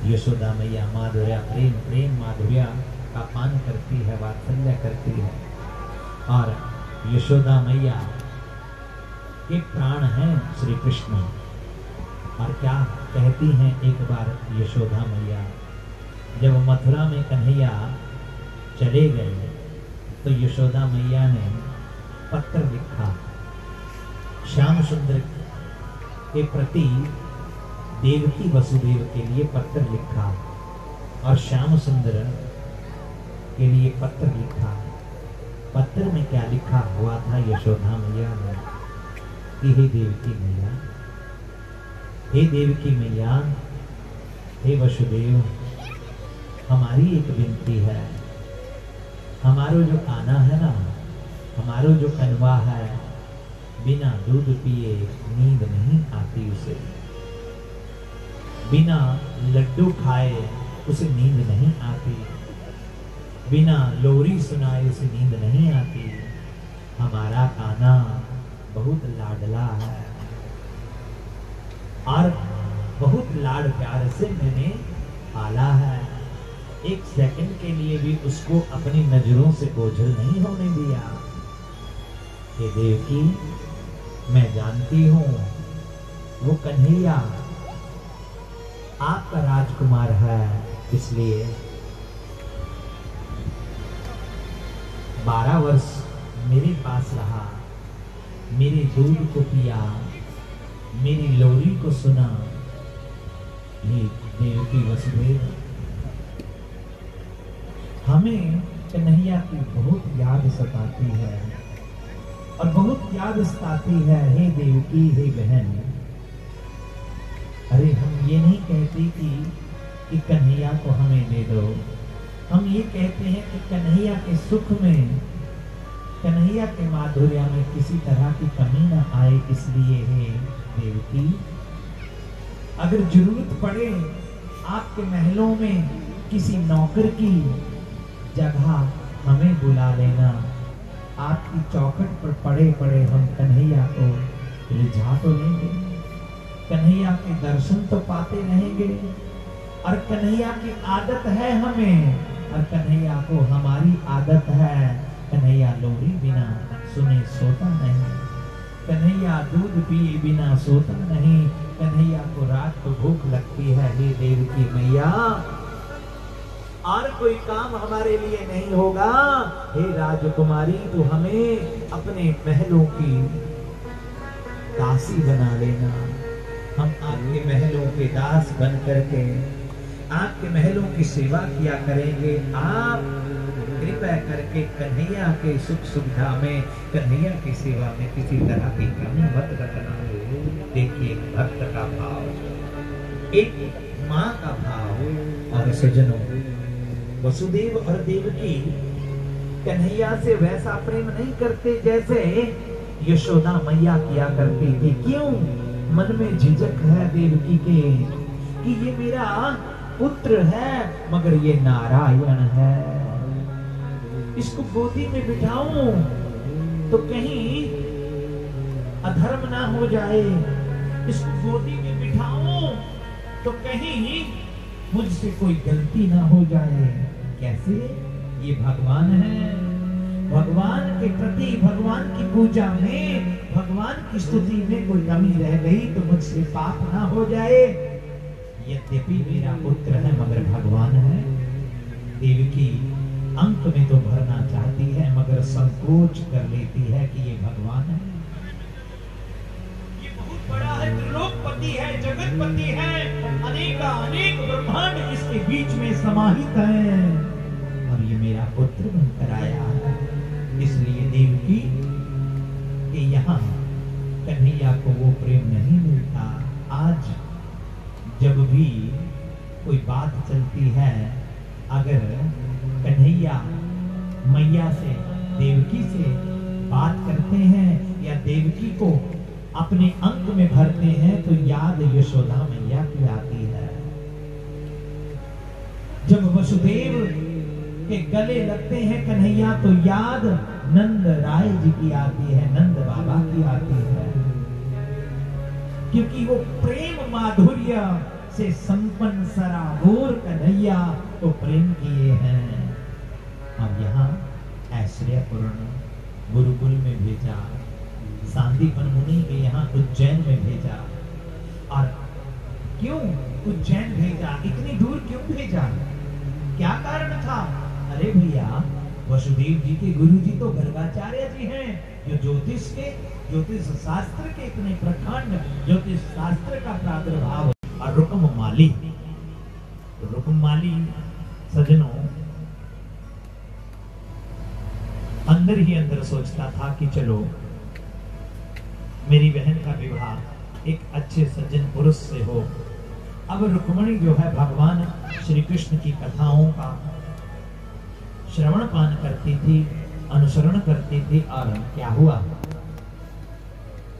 यशोदा मैया माधुर्य प्रेम माधुर्य का पान करती है, वात्सल्य करती है। और यशोदा मैया के प्राण हैं श्री कृष्ण। और क्या कहती हैं एक बार यशोदा मैया, जब मथुरा में कन्हैया चले गए तो यशोदा मैया ने पत्र लिखा श्याम सुंदर के प्रति, देवकी वसुदेव के लिए पत्र लिखा और श्याम सुंदर के लिए पत्र लिखा। पत्र में क्या लिखा हुआ था यशोदा मैया ने कि हे देवकी मैया, हे देवकी मैया, हे वसुदेव, हमारी एक विनती है। हमारो जो कान्हा है ना, हमारो जो कनवा है, बिना दूध पिए नींद नहीं आती उसे, बिना लड्डू खाए उसे नींद नहीं आती, बिना लोरी सुनाए उसे नींद नहीं आती। हमारा कान्हा बहुत लाडला है और बहुत लाड प्यार से मैंने पाला है। एक सेकंड के लिए भी उसको अपनी नजरों से ओझल नहीं होने दिया। हे देवकी, मैं जानती हूं वो कन्हैया आपका राजकुमार है, इसलिए 12 वर्ष मेरे पास रहा, मेरे दूध को पिया, मेरी लोरी को सुना। ये देवकी वसुदेव, हमें कन्हैया की बहुत याद सताती है और बहुत याद सताती है। हे देवकी, हे बहन, अरे हम ये नहीं कहते कि कन्हैया को हमें दे दो। हम ये कहते हैं कि कन्हैया के सुख में, कन्हैया के माधुर्य में किसी तरह की कमी ना आए, इसलिए है देवकी, अगर जरूरत पड़े आपके महलों में किसी नौकर की जगह हमें बुला लेना। आपकी चौखट पर पड़े पड़े हम कन्हैया को रिझा तो लेंगे, कन्हैया के दर्शन तो पाते रहेंगे। और कन्हैया की आदत है हमें, और कन्हैया को हमारी आदत है। कन्हैया लोरी बिना सुने सोता नहीं, कन्हैया दूध पिए बिना सोता नहीं, कन्हैया को रात को भूख लगती है। हे देवकी मैया, और कोई काम हमारे लिए नहीं होगा। हे राजकुमारी, तू हमें अपने महलों की दासी बना लेना। हम आपके महलों के दास बन करके आपके महलों की सेवा किया करेंगे। आप कृपया करके कन्हैया के सुख सुविधा में, कन्हैया की सेवा में किसी तरह की कमी मत रखना। देखिए भक्त का भाव, एक माँ का भाव। और सज्जनों, वसुदेव और देवकी कन्हैया से वैसा प्रेम नहीं करते जैसे यशोदा मैया किया करती थी। क्यों? मन में झिझक है देवकी के कि ये मेरा पुत्र है मगर ये नारायण है, इसको गोदी में बिठाऊं तो कहीं अधर्म ना हो जाए, इसको गोदी में बिठाऊं तो कहीं मुझसे कोई गलती ना हो जाए। कैसे? ये भगवान है, भगवान के प्रति, भगवान की पूजा में, भगवान की स्तुति में कोई कमी रह गई तो मुझसे पाप ना हो जाए। यद्यपि मेरा पुत्र है मगर भगवान है। देवकी अंक में तो भरना चाहती है मगर संकोच कर लेती है कि ये भगवान है, ये बहुत बड़ा है, त्रिलोकपति है, जगतपति है, अनेक ब्रह्मांड इसके बीच में समाहित है और ये मेरा पुत्र बनकर आया है। इसलिए देवकी के यहाँ कन्हैया को वो प्रेम नहीं मिलता। आज जब भी कोई बात चलती है, अगर कन्हैया मैया से, देवकी से बात करते हैं या देवकी को अपने अंक में भरते हैं तो याद यशोदा मैया की आती है। जब वसुदेव कि गले लगते हैं कन्हैया तो याद नंद राय जी की आती है, नंद बाबा की आती है, क्योंकि वो प्रेम माधुर्य से संपन्न सराबोर कन्हैया तो प्रेम किए हैं। अब यहाँ ऐश्वर्यपूर्ण गुरुकुल में भेजा, सांदीपन मुनि के यहाँ उज्जैन में भेजा। और क्यों उज्जैन भेजा, इतनी दूर क्यों भेजा, क्या कारण था? अरे भैया, वसुदेव जी के गुरु जी तो गर्गाचार्य जी हैं, जो ज्योतिष शास्त्र के इतने प्रखंड ज्योतिष शास्त्र का प्रादुर्भाव। और रुक्ममाली सजनों अंदर ही अंदर सोचता था कि चलो मेरी बहन का विवाह एक अच्छे सज्जन पुरुष से हो। अब रुक्मणी जो है भगवान श्री कृष्ण की कथाओं का श्रवण पान करती थी, अनुसरण करती थी। और क्या हुआ,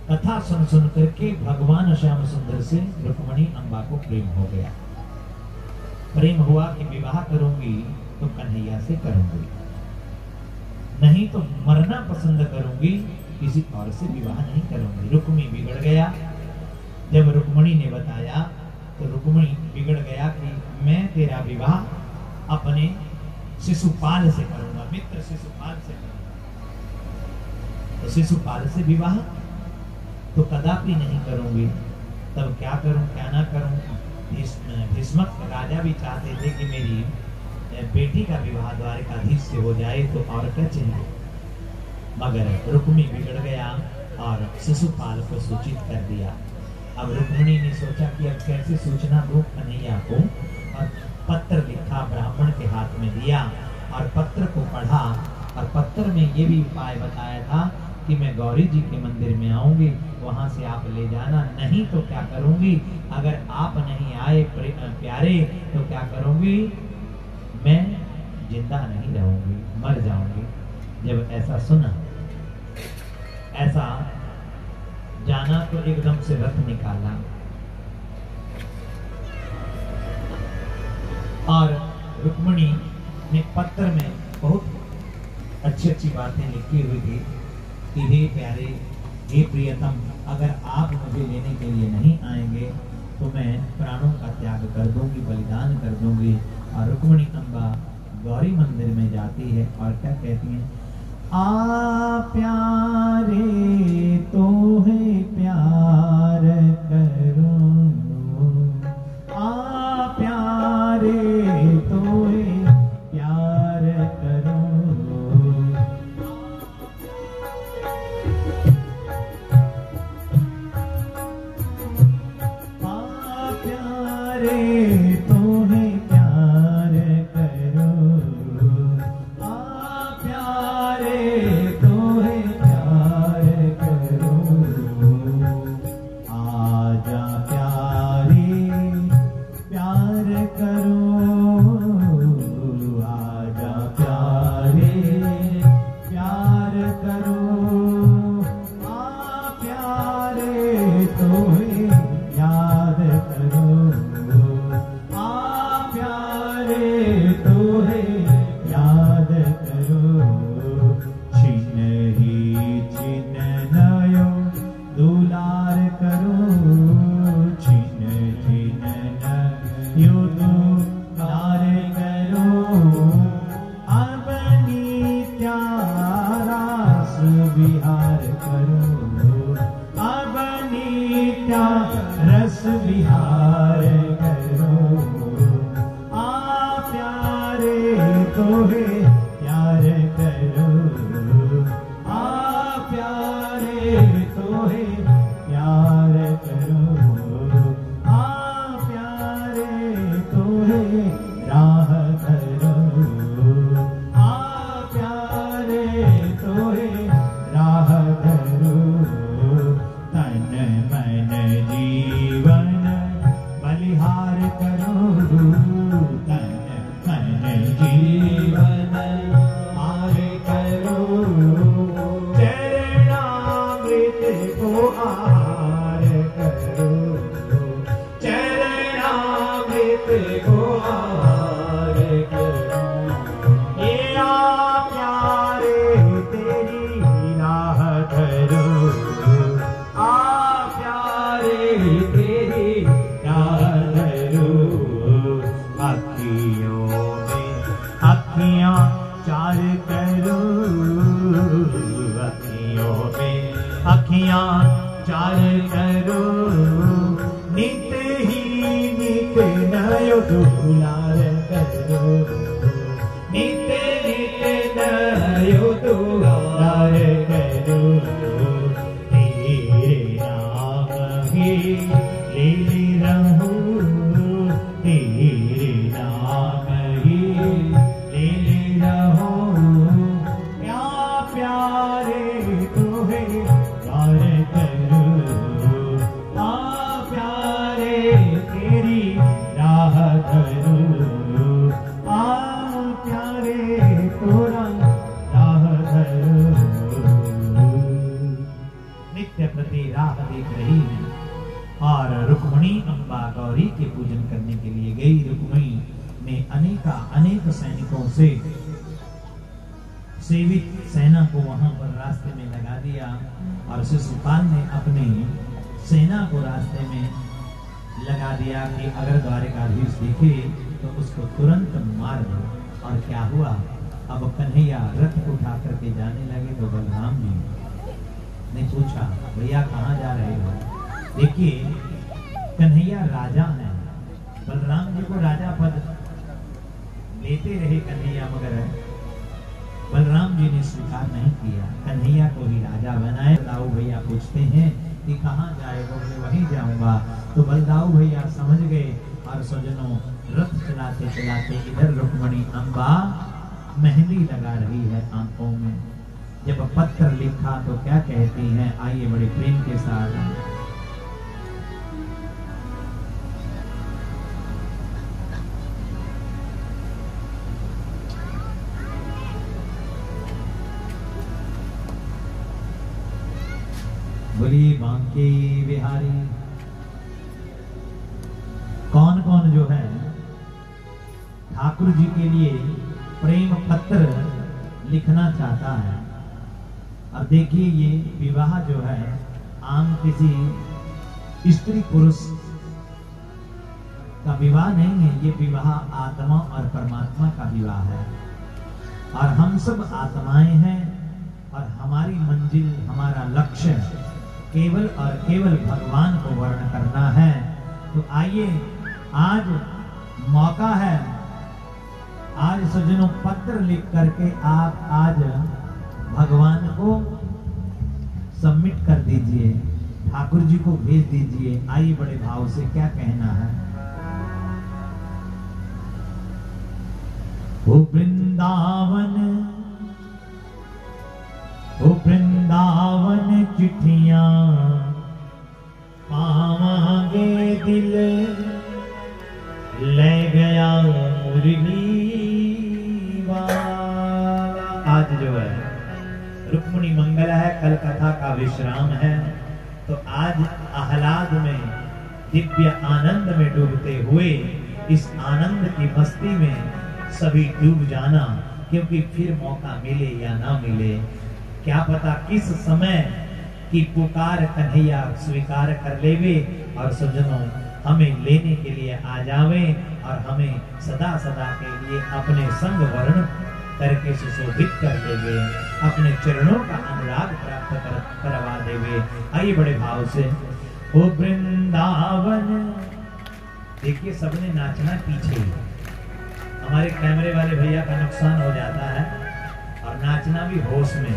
कथा सुन सुन करके भगवान श्याम सुंदर से रुक्मणी अम्बा को प्रेम हो गया। प्रेम हुआ कि विवाह करूंगी तो कन्हैया से करूंगी, नहीं तो मरना पसंद करूंगी, किसी और से विवाह नहीं करूंगी। रुक्मी बिगड़ गया। जब रुक्मणी ने बताया तो रुक्मणी बिगड़ गया कि मैं तेरा विवाह अपने शिशुपाल से करूंगा, मित्र शिशुपाल से करूंगा। तो शिशुपाल से विवाह तो कदापि नहीं करूंगी। तब क्या करूं क्या ना करूं? भीष्मक राजा भी चाहते थे कि मेरी बेटी का विवाह द्वारिकाधीश से हो जाए, तो और क्या चाहिए। मगर रुक्मी बिगड़ गया और शिशुपाल को सूचित कर दिया। अब रुक्मिणी ने सोचा कि अब कैसे सूचना दूं कन्हैया को, और पत्र लिखा, ब्राह्मण के हाथ में दिया और पत्र को पढ़ा। और पत्र में ये भी उपाय बताया था कि मैं गौरी जी के मंदिर में आऊंगी, वहां से आप ले जाना, नहीं तो क्या करूंगी, अगर आप नहीं आए प्यारे तो क्या करूंगी, मैं जिंदा नहीं रहूंगी, मर जाऊंगी। जब ऐसा सुना, ऐसा जाना तो एकदम से रथ निकाला और रुक्मिणी ने पत्र में बहुत अच्छी अच्छी बातें लिखी हुई थी कि हे प्यारे, हे प्रियतम, अगर आप मुझे लेने के लिए नहीं आएंगे तो मैं प्राणों का त्याग कर दूंगी, बलिदान कर दूंगी। और रुक्मिणी अम्बा गौरी मंदिर में जाती है और क्या कहती हैं, आ प्यारे तो है प्यार करूं, आ प्यारे तो है प्यार करूं, आ प्यारे तो है प्यार करूं, आ प्यारे तो है प्यार करूं, आजा प्यारे प्यार करूं, आजा प्यारे प्यार करूं, आ प्यारे तो है याद करूं, आ प्यारे तो है याद करूं, छिन ही छिन नयो दुलार करूं, छिन छिन नयो दुलार करूं, अब नित्या रास विहार करूं, अब नित्या रस विहार करूं, आ प्यारे तो है प्यार करूं, आ प्यारे तो है प्यार करूं, आ प्यारे तो है राह करूं, आ प्यारे तो है राह अखियां चार करो नित ही नित नयो दुलार करो नित नित नयो दुलार करो तेरे नाम ही ले रहूं तेरे नाम ही ले रहूं प्यारे तुम्हें प्यार करो प्यारे तेरी राह धरो प्यारे तोरा राह धरो नित्य प्रति राह देख रही है और रुक्मिणी अम्बा गौरी के पूजन करने के लिए गई। रुक्मिणी ने अनेक सैनिकों से सेवित सेना को वहां पर रास्ते में लगा दिया और शिशुपाल ने अपनी सेना को रास्ते में लगा दिया कि अगर द्वारिकाधीश दिखे तो उसको तुरंत मार दो। और क्या हुआ, अब कन्हैया रथ उठा करके जाने लगे तो बलराम जी ने पूछा भैया कहाँ जा रहे हो। देखिए कन्हैया राजा है, बलराम जी को राजा पद लेते रहे कन्हैया मगर बलराम जी ने स्वीकार नहीं किया, कन्हैया को ही राजा बनाए। बलदाऊ भैया पूछते हैं कि कहाँ जाए, बोले वहीं जाऊंगा। तो बलदाऊ भैया समझ गए और स्वजनों रथ चलाते चलाते इधर रुक्मिणी अम्बा मेहंदी लगा रही है आंखों में। जब पत्र लिखा तो क्या कहती हैं, आइए बड़े प्रेम के साथ। बोलिए बांके बिहारी। कौन कौन जो है ठाकुर जी के लिए प्रेम पत्र लिखना चाहता है। अब देखिए ये विवाह जो है आम किसी स्त्री पुरुष का विवाह नहीं है, ये विवाह आत्मा और परमात्मा का विवाह है। और हम सब आत्माएं हैं और हमारी मंजिल, हमारा लक्ष्य केवल और केवल भगवान को वर्ण करना है। तो आइए आज मौका है, आज सज्जनों पत्र लिख करके आप आज भगवान को सबमिट कर दीजिए, ठाकुर जी को भेज दीजिए। आइए बड़े भाव से क्या कहना है। ओ वृंदावन, ओ वृंदावन चिट्ठियां पावांगे दिल ले गया मुरली वाला। आज जो है रुक्मिणी मंगल है, कल कथा का विश्राम है। तो आज आह्लाद में दिव्य आनंद में डूबते हुए इस आनंद की मस्ती में सभी डूब जाना, क्योंकि फिर मौका मिले या ना मिले क्या पता किस समय की पुकार कन्हैया स्वीकार कर लेवे और सज्जनों हमें लेने के लिए आ जावे और हमें सदा सदा के लिए अपने संग वर्ण करके सुशोभित कर देवे, अपने चरणों का अनुराग प्राप्त करवा देवे। आइए बड़े भाव से। ओ वृंदावन। देखिए सबने नाचना पीछे, हमारे कैमरे वाले भैया का नुकसान हो जाता है और नाचना भी होश में।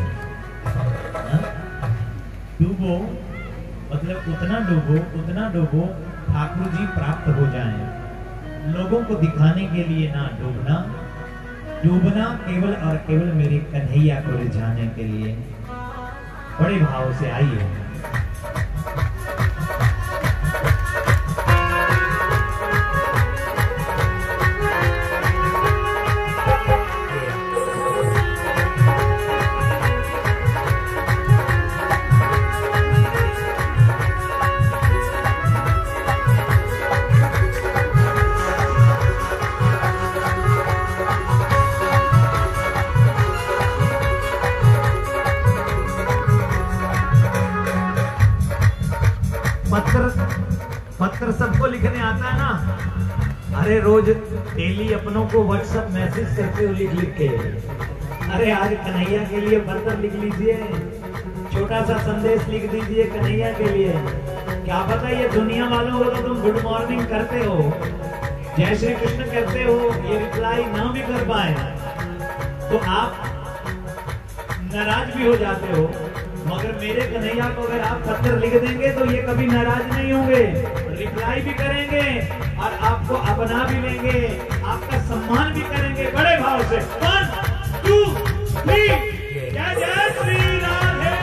डूबो मतलब उतना डूबो ठाकुर जी प्राप्त हो जाएं। लोगों को दिखाने के लिए ना डूबना, डूबना केवल और केवल मेरे कन्हैया को रिझाने के लिए। बड़े भाव से आइए। पत्र सबको लिखने आता है ना। अरे रोज डेली अपनों को व्हाट्सएप मैसेज करते हो लिख लिख के। अरे आज कन्हैया के लिए पत्र लिख लीजिए, छोटा सा संदेश लिख दीजिए कन्हैया के लिए। क्या पता ये दुनिया वालों को तो तुम गुड मॉर्निंग करते हो, जय श्री कृष्ण कहते हो, ये रिप्लाई ना भी कर पाए तो आप नाराज भी हो जाते हो। मगर मेरे कन्हैया को अगर आप पत्र लिख देंगे तो ये कभी नाराज नहीं होंगे, रिप्लाई भी करेंगे और आपको अपना भी लेंगे, आपका सम्मान भी करेंगे बड़े भाव से। 1 2 3 जय जय श्री राधे।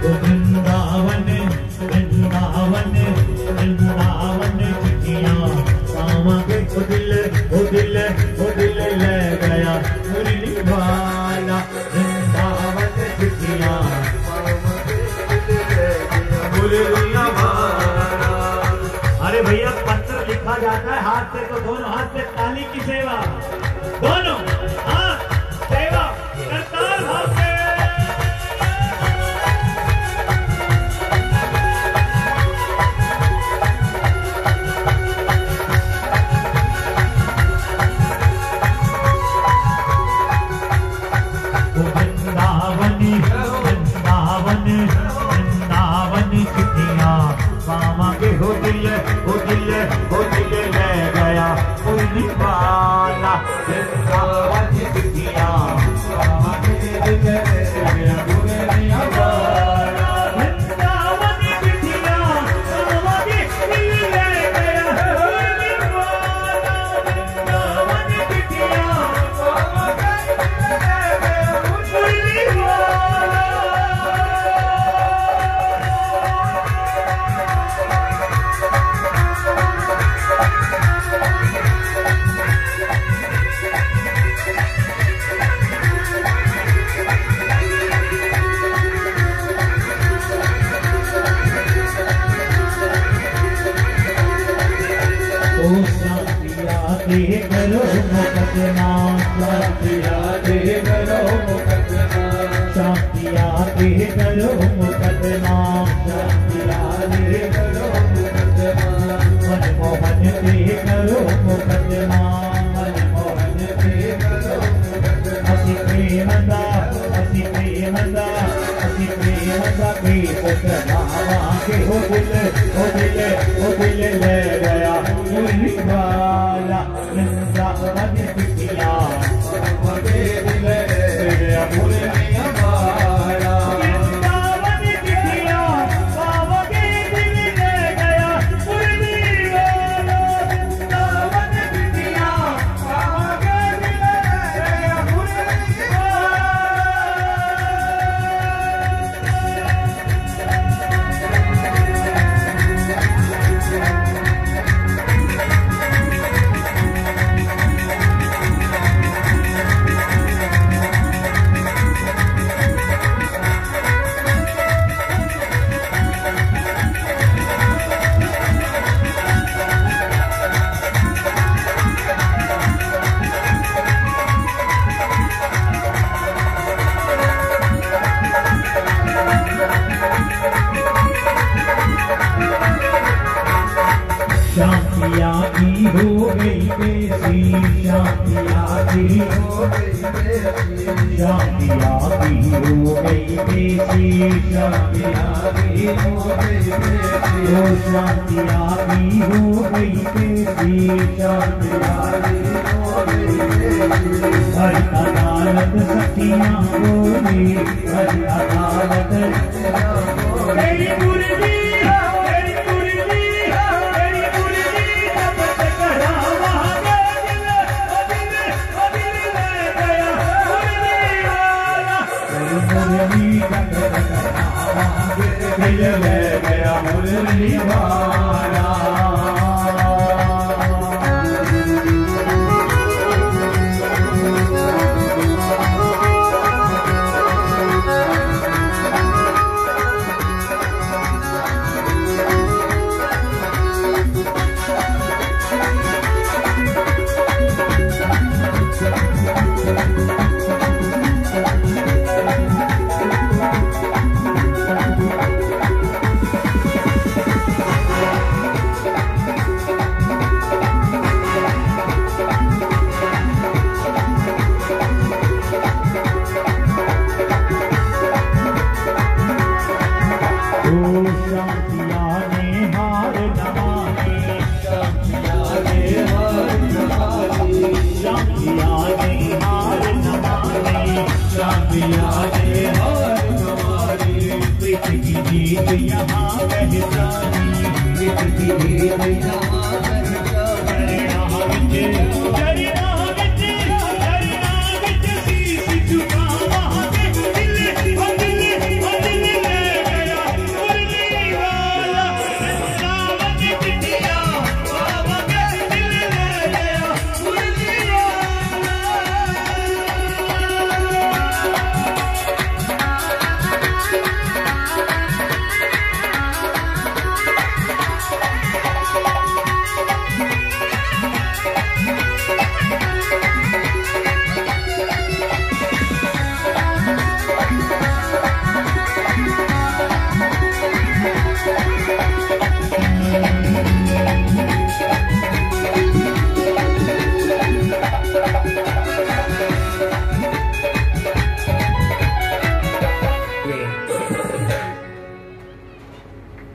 वृंदावन वृंदावन वृंदावन चिट्ठियां पावा के ओ दिल ले गया मुरली वाला। वृंदावन चिट्ठियां मुरली वाला। अरे भैया पत्र लिखा जाता है हाथ से, तो दोनों हाथ से ताली की सेवा, दोनों हाथ सेवा करतार भाव से। वृंदावन चिट्ठियां पावा के हो दिल ले गया मुरली वाला। वृंदावन चिट्ठियां पावा के दिल ले गया मुरली वाला। वृंदावन चिट्ठियां पावा के दिल ले गया मुरली वाला। वृंदावन चिट्ठियां पावा के दिल ले गया मुरली वाला। दे करो मुकदमा शांतिया दे करो मुकदमा। शांतिया दे करो मुकदमा शांतिया दे करो मुकदमा। मनमोहन दे करो मुकदमा मनमोहन दे करो मुकदमा। असी प्रेमदा असी प्रेमदा असी प्रेमदा के पुतलावा के हो दिल ले गया मुरली वाला। वृंदावन चिट्ठियां पावा के दिल ले गया मुरली वाला। वृंदावन चिट्ठियां पावा के दिल ले गया मुरली वाला। वृंदावन चिट्ठियां पावा के दिल ले गया मुरली वाला। शांतिया की हो गई बेसी शांतिया की हो गई बेसी शांतिया की हो गई बेसी शांतिया की हो गई बेसी। ओ शांतिया की हो गई बेसी शांतिया की हो गई बेसी। हर अदालत सखियां बोली हर अदालत तेरी मुरली तेरी मुरली तेरी मुरली जब करावा दिल ले गया मुरली वाला। मुरली करावा दिल ले गया मुरली वाला। शांतिया ने हार नमानी, शांतिया ने हार नमानी, शांतिया ने हार नमानी, शांतिया ने हार नमानी। प्रीत की जीत यहाँ पहचानी, प्रीत की जीत यहाँ पहचानी।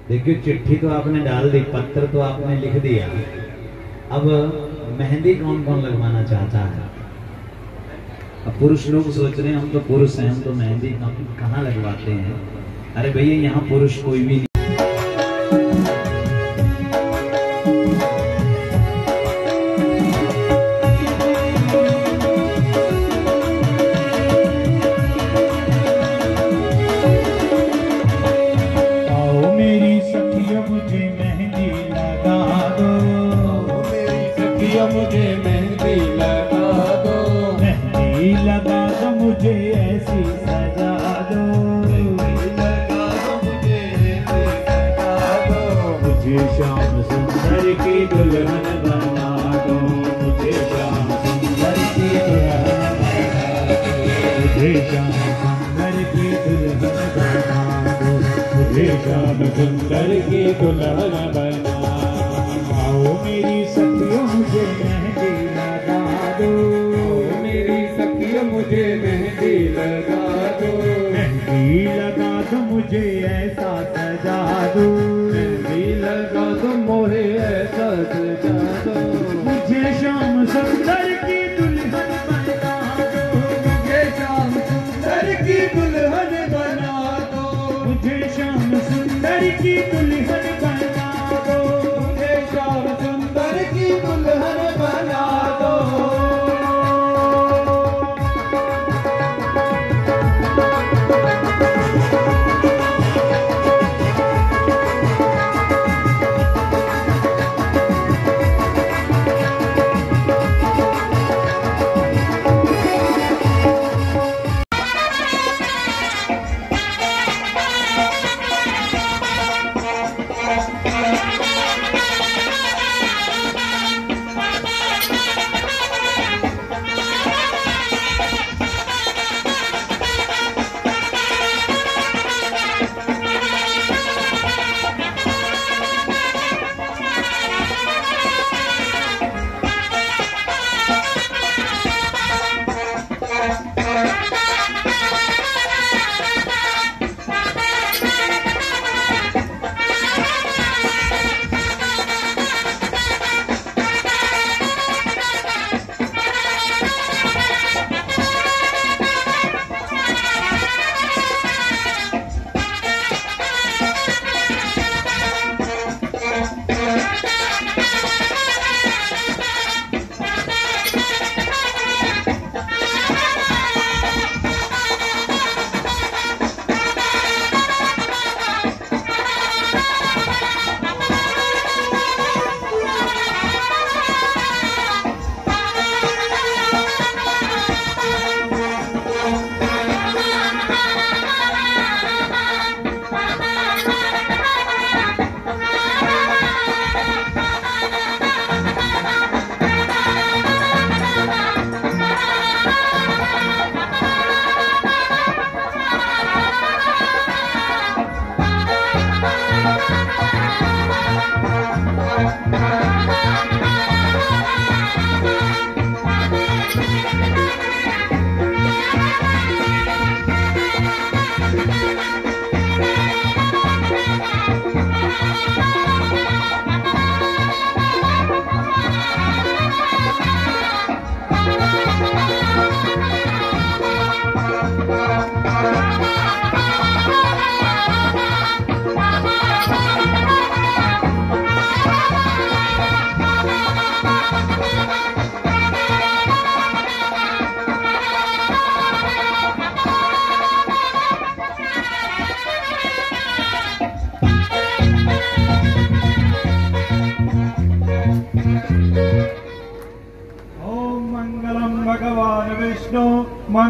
देखिए, चिट्ठी तो आपने डाल दी, पत्र तो आपने लिख दिया, अब मेहंदी कौन कौन लगवाना चाहता है? अब पुरुष लोग सोच रहे हैं हम तो पुरुष हैं, हम तो मेहंदी कहाँ लगवाते हैं। अरे भैया, यहाँ पुरुष कोई भी नहीं। मुझे मेहंदी लगा दो, मेहंदी लगा दो, मुझे ऐसी सजा दो, मेहंदी लगा दो, मुझे ऐसी सजा दो। मुझे श्याम सुंदर की दुल्हन बना दो, मुझे श्याम सुंदर की दुल्हन बना दो, मुझे श्याम सुंदर की दुल्हन बना दो, मुझे श्याम सुंदर की दुल्हन बना। आओ मेरी सखियों मुझे मेहंदी लगा दो, मेरी सखियों मुझे मेहंदी लगा दो, मेहंदी लगा दो, मुझे ऐसा सजा दो, मेहंदी लगा दो, मोहे ऐसा सजा दो। मुझे श्याम सुंदर की दुल्हन बना दो, मुझे श्याम सुंदर की दुल्हन बना दो, मुझे श्याम सुंदर की दुल्हन बना दो, मुझे श्याम सुंदर की दुल्हन बना दो।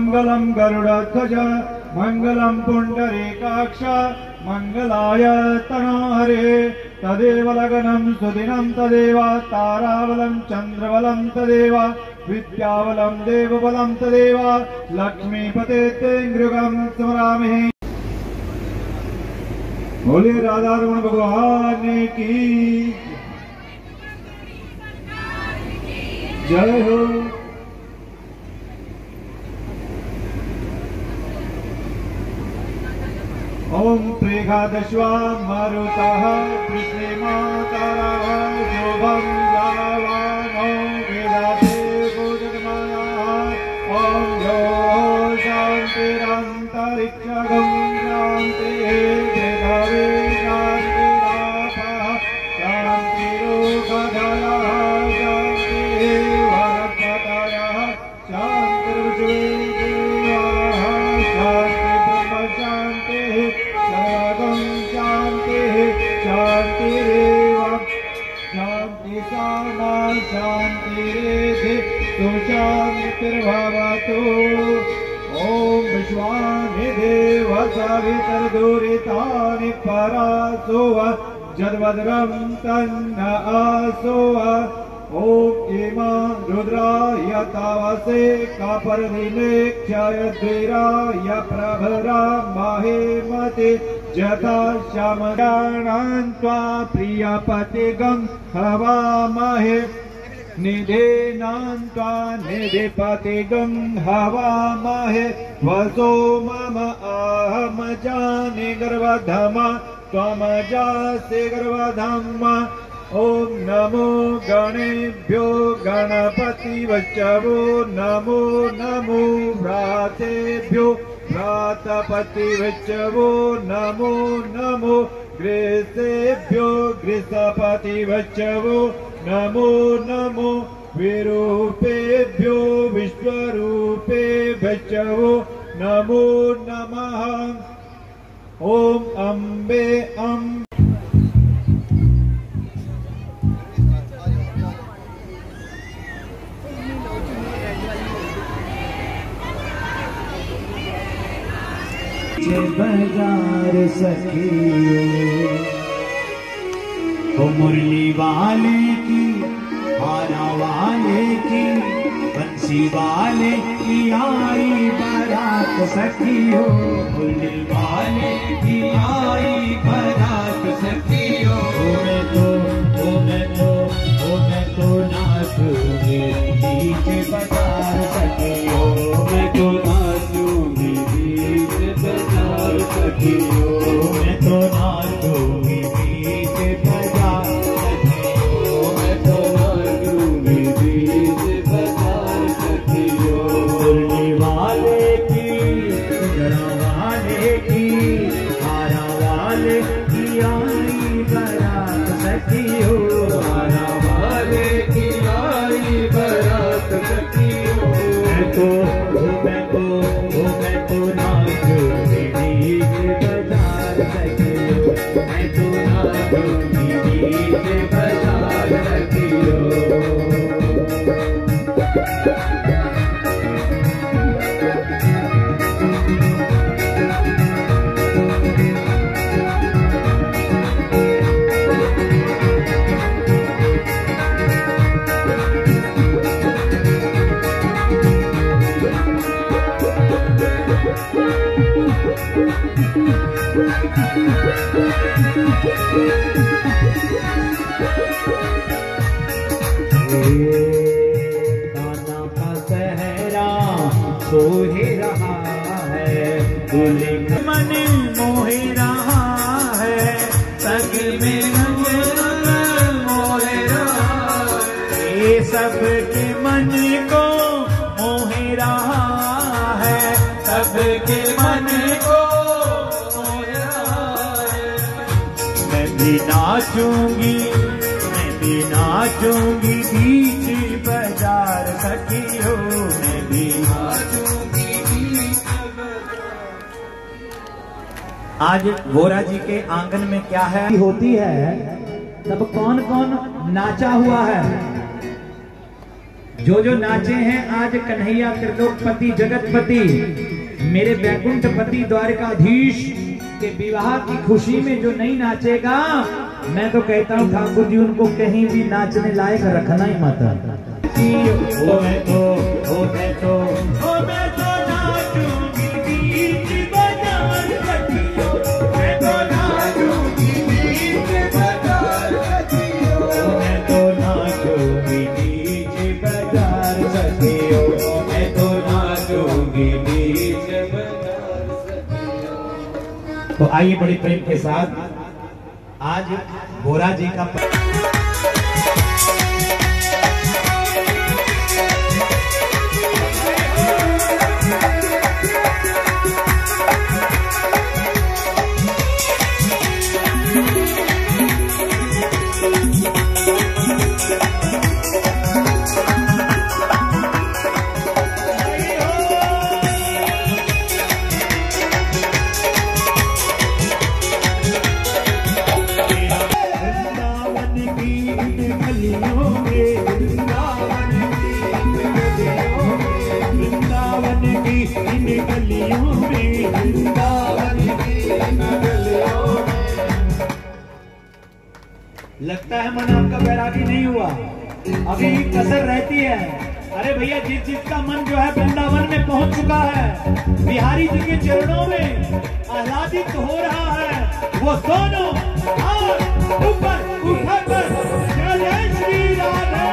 मंगलम गरुड़ध्वज मंगलम पुंडरीकाक्ष मंगलाय तनोहरे तदेव लगनम सुदिनं तदेव ताराबलं चंद्रबलं तदेव विद्याबलं देवबलं तदेव लक्ष्मीपते ते गृहं स्मरामि। बोले राधा रमण भगवान की जय हो। ओम प्रेघादश्वा मारुतः कृष्णेमातारः शोभं यावानो वेदाते बोधमानः ओम यो शान्तिरन्तरिक्षगं शान्तिः मेधावे शान्तिरापः शान्तिरोगधयः शान्तिः वनस्पतयः शान्तिर्विश्वेदेवाः शान्तिर्ब्रह्मशान्तिः सर्वगं शान्तिः शान्तिरेव शान्ति सामा शान्तिरेधि शान्तिर्भवतु। ओम विश्वानि देव सवितर्दुरितानि परासो जद्वद्रं तन्न आसो। ओम इमा रुद्राय तवसे कापर्दिने क्षयद्वीराय प्रभरा महेमते जथा शमगाणान्त्वा प्रियपतिगं हवामहे निधेनान्त्वा निधिपतिगं हवामहे वसो मम अहम जाने गर्वधमा त्वम जासि गर्वधमा। ओम नमो गणेभ्यो गणपतिवच्चवो नमो नमो व्रातेभ्यो व्रातपतिवच्चवो नमो नमो गृहेभ्यो गृहपतिवच्चवो नमो नमो विरूपेभ्यो विश्वरूपेभ्यो नमो नमः। ओम अम्बे अम्ब बाजार सखियो ओ मुरली वाले की हारा वाले की बंसी वाले की आई बारात सखियो मुरली वाले की आई बारात सखियो। मैं तो नाचूंगी बीच बाजार सखियो मैं तो नाचूंगी बीच बाजार सखियो मैं तो नाचूंगी बीच बाजार सखियो मैं तो नाचूंगी बीच बाजार सखियो। मुरली वाले की गरा वाले की हारा वाले की आई बारात सखियो हारा वाले की आई बारात सखियो। मैं तो नाचूंगी बीच बाजार सखियो मैं तो नाचूंगी बीच बाजार सखियो। कान्हा का सहरा सोहे रहा है दूल्हे का मन मोहे रहा है सग में रंग मोहे रहा ये सबके मन को मोहे रहा है सबके मन को मोहे रहा है। मैं भी नाचूंगी बीच बाजार सखियो मैं भी नाचूंगी बीच बाजार। आज गोरा जी के आंगन में क्या है होती है तब कौन कौन नाचा हुआ है जो जो नाचे हैं आज कन्हैया त्रिलोकपति जगतपति मेरे बैकुंठपति द्वारकाधीश के विवाह की खुशी में जो नहीं नाचेगा, मैं तो कहता हूँ ठाकुर जी उनको कहीं भी नाचने लायक रखना ही मत। तो आइए बड़े प्रेम के साथ आज गोरा जी का लगता है मन आपका बैरागी नहीं हुआ, अभी कसर रहती है। अरे भैया जिस जिसका मन जो है वृंदावन में पहुंच चुका है, बिहारी जी के चरणों में आह्लादित हो रहा है, वो दोनों हाथ ऊपर उठाकर जय जय श्री राधे।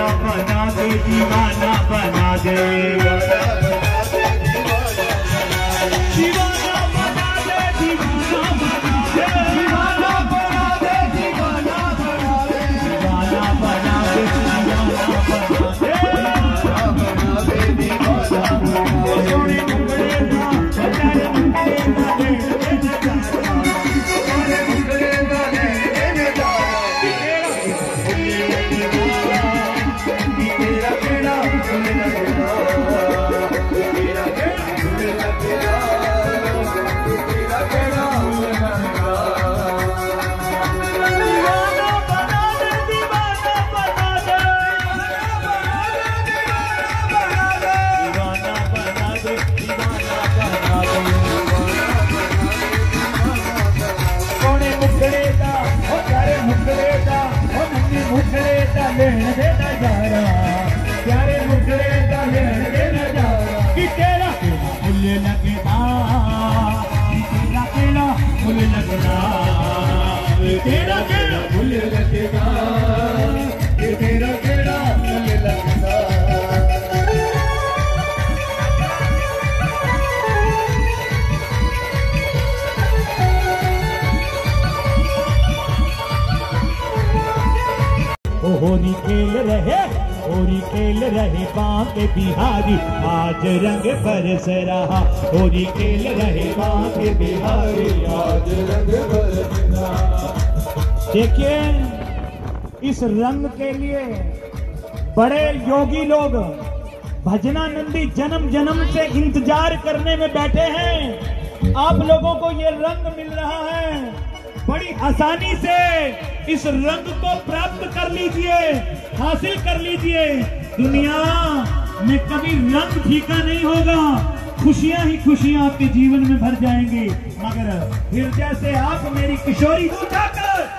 दीवाना बना दे, दीवाना बना दे, दीवाना बना दे, दीवाना बना दे, दीवाना बना दे, दीवाना बना दे, दीवाना बना दे, दीवाना बना दे, सोने टुकड़े का बेचारे टुकड़े का लेन दे नजारा, प्यारे मुखड़े का लेन दे नजारा, कि तेरा फूल लगेगा, तेरा केला फूल लगेगा, तेरा केला फूल लगेगा, तेरा केला फूल लगेगा। होली खेल रहे बांके बिहारी, आज रंग बरस रहा, होली खेल रहे बांके बिहारी, आज रंग बरस रहा। देखिए, इस रंग के लिए बड़े योगी लोग भजनानंदी जन्म जन्म से इंतजार करने में बैठे हैं। आप लोगों को ये रंग मिल रहा है, बड़ी आसानी से इस रंग को प्राप्त कर लीजिए, हासिल कर लीजिए। दुनिया में कभी रंग फीका नहीं होगा, खुशियां ही खुशियां आपके जीवन में भर जाएंगी। मगर फिर जैसे आप मेरी किशोरी उठाकर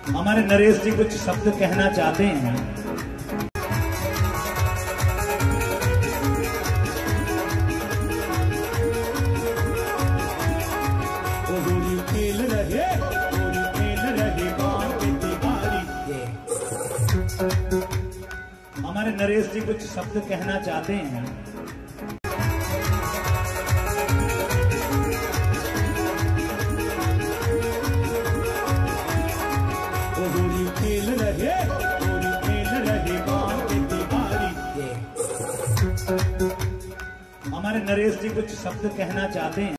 हमारे नरेश जी कुछ शब्द कहना चाहते हैं। हमारे नरेश जी कुछ शब्द कहना चाहते हैं। हमारे नरेश जी कुछ शब्द कहना चाहते हैं।